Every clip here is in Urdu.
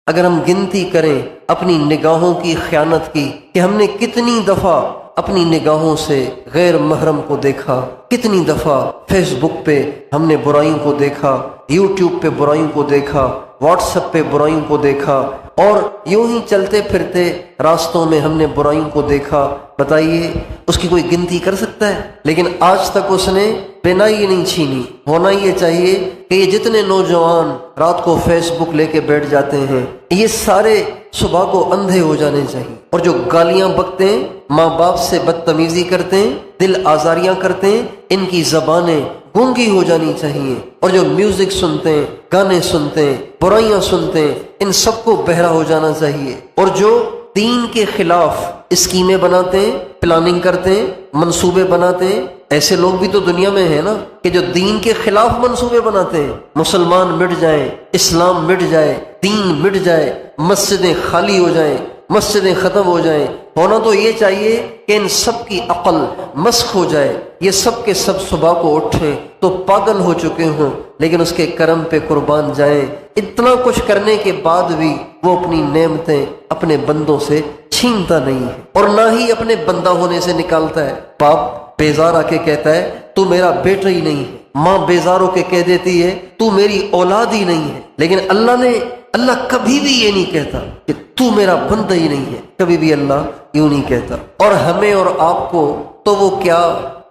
اگر ہم گنتی کریں اپنی نگاہوں کی خیانت کی کہ ہم نے کتنی دفعہ اپنی نگاہوں سے غیر محرم کو دیکھا، کتنی دفعہ فیس بک پہ ہم نے برائیوں کو دیکھا، یوٹیوب پہ برائیوں کو دیکھا، واٹس ایپ پہ برائیوں کو دیکھا، اور یوں ہی چلتے پھرتے راستوں میں ہم نے برائیوں کو دیکھا، بتائیے اس کی کوئی گنتی کر سکتا ہے؟ لیکن آج تک اس نے بینائی نہیں چھینی۔ ہونا یہ چاہیے کہ یہ جتنے نوجوان رات کو فیس بک لے کے بیٹھ جاتے ہیں یہ سارے صبح کو اندھے ہو جانے چاہیے، اور جو گالیاں بکتے ہیں، ماں باپ سے بدتمیزی کرتے ہیں، دل آزاریاں کرتے ہیں، ان کی زبانیں گونگی ہو جانی چاہیے، اور جو میوزک سنتے ہیں، گانے سنتے ہیں، برائیاں سنتے ہیں، ان سب کو بہرا ہو جانا چاہیے۔ اور جو دین کے خلاف اسکیمیں بناتے ہیں، پلاننگ کرتے ہیں، منصوبے بناتے ہیں، ایسے لوگ بھی تو دنیا میں ہیں نا کہ جو دین کے خلاف منصوبے بناتے ہیں، مسلمان مٹ جائیں، اسلام مٹ جائے، دین مٹ جائے، مسجدیں خالی ہو جائیں، مسجدیں ختم ہو جائیں۔ ہونا تو یہ چاہیے کہ ان سب کی عقل مسخ ہو جائے، یہ سب کے سب صبح کو اٹھیں تو پاگل ہو چکے ہوں، لیکن اس کے کرم پہ قربان جائیں۔ اتنا کچھ کرنے کے بعد بھی وہ اپنی نعمتیں اپنے بندوں سے چھینتا نہیں ہے، اور نہ ہی اپنے بندہ ہونے سے نکالتا ہے۔ باپ بیزار آ کے کہتا ہے تو میرا بیٹا ہی نہیں ہے، ماں بیزار ہو کے کہہ دیتی ہے تو میری اولاد ہی نہیں ہے، لیکن اللہ کبھی بھی یہ نہیں کہتا کہ تو میرا بندہ ہی نہیں ہے، کبھی بھی اللہ یوں نہیں کہتا۔ اور ہمیں اور آپ کو تو وہ کیا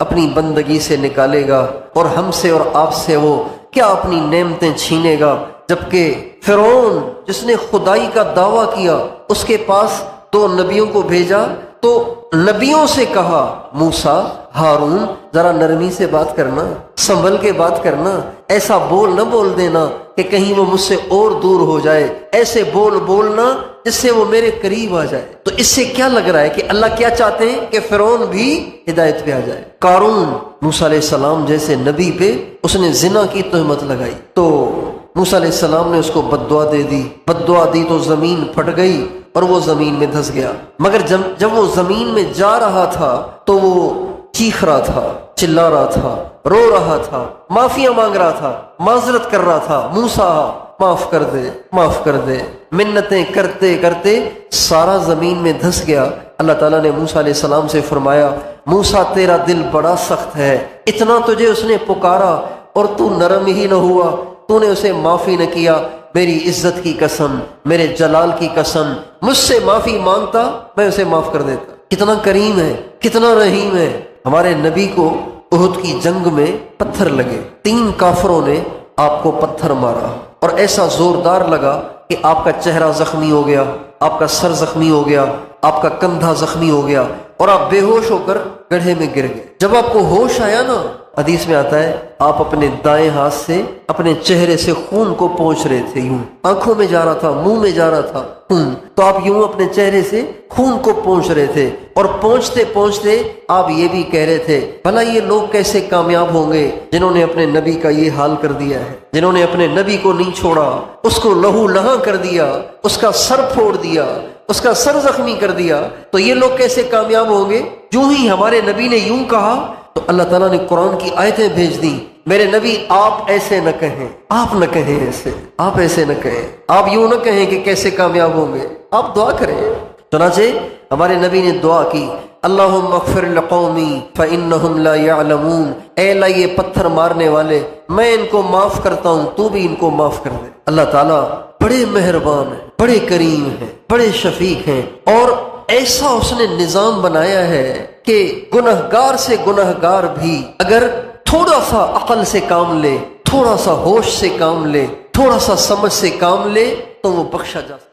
اپنی بندگی سے نکالے گا، اور ہم سے اور آپ سے وہ کیا اپنی نعمتیں چھینے گا، جبکہ فرعون جس نے خدائی کا دعویٰ کیا اس کے پاس 2 نبیوں کو بھیجا تو نبیوں سے کہا موسیٰ، ہارون ذرا نرمی سے بات کرنا، سنبھل کے بات کرنا، ایسا بول نہ بول دینا کہ کہیں وہ مجھ سے اور دور ہو جائے، ایسے بولنا جس سے وہ میرے قریب آ جائے۔ تو اس سے کیا لگ رہا ہے کہ اللہ کیا چاہتے ہیں کہ فرعون بھی ہدایت پہ آ جائے۔ قارون موسیٰ علیہ السلام جیسے نبی پہ اس نے زنا کی تہمت لگائی تو موسیٰ علیہ السلام نے اس کو بددعا دے دی، بددعا دی تو زمین پھٹ گئی اور وہ زمین میں دھس گیا۔ مگر جب وہ زمین میں جا رہا تھا تو وہ چیخ رہا تھا، چلا رہا تھا، رو رہا تھا، معافیاں مانگ رہا تھا، معذرت کر رہا تھا، موسیٰ معاف کر دے، معاف کر دے۔ منتیں کرتے کرتے سارا زمین میں دھس گیا۔ اللہ تعالیٰ نے موسیٰ علیہ السلام سے فرمایا موسیٰ تیرا دل بڑا سخت ہے، اتنا تجھے اس نے پکارا اور تو نرم ہی نہ ہوا، تو نے اسے معافی نہ کیا۔ میری عزت کی قسم، میرے جلال کی قسم، مجھ سے معافی مانگتا میں اسے معاف کر دیتا۔ کتنا کریم ہے، کتنا رحیم ہے۔ ہمارے نبی کو احد کی جنگ میں پتھر لگے، 3 کافروں نے آپ کو پتھر مارا اور ایسا زوردار لگا کہ آپ کا چہرہ زخمی ہو گیا، آپ کا سر زخمی ہو گیا، آپ کا کندھا زخمی ہو گیا اور آپ بے ہوش ہو کر گڑھے میں گر گئے۔ جب آپ کو ہوش آیا نا، حدیث میں آتا ہے آپ اپنے دائیں ہاتھ سے اپنے چہرے سے خون کو پونچھ رہے تھے، یوں آنکھوں میں جا رہا تھا، منہ میں جا رہا تھا خون، تو آپ یوں اپنے چہرے سے خون کو پونچھ رہے تھے، اور پونچھتے پونچھتے آپ یہ بھی کہہ رہے تھے بھلا یہ لوگ کیسے کامیاب ہوں گے جنہوں نے اپنے نبی کا یہ حال کر دیا ہے، جنہوں نے اپنے نبی کو نہیں چھوڑا، اس کو لہو لہاں کر دیا، اس کا سر پھوڑ دیا، اس کا سر زخمی کر دیا، تو یہ لوگ کیسے کامیاب ہوں گے۔ جو ہی ہمارے نبی نے یوں کہا تو اللہ تعالیٰ نے قرآن کی آیتیں بھیج دیں، میرے نبی آپ ایسے نہ کہیں، آپ نہ کہیں ایسے، آپ ایسے نہ کہیں، آپ یوں نہ کہیں کہ کیسے کامیاب ہوں گے، آپ دعا کریں۔ چنانچہ ہمارے نبی نے دعا کی اللہم اغفر لقومی فإنہم لا يعلمون، اے اللہ یہ پتھر مارنے والے میں ان کو معاف کرتا ہوں، تو بھی ان کو معاف کر دے۔ اللہ تعالیٰ بڑے مہربان ہیں، بڑے کریم ہیں، بڑے شفیق ہیں، اور ایسا اس نے نظام بنایا ہے کہ گنہگار سے گنہگار بھی اگر تھوڑا سا عقل سے کام لے، تھوڑا سا ہوش سے کام لے، تھوڑا سا سمجھ سے کام لے تو وہ بخشا جا سکتا ہے۔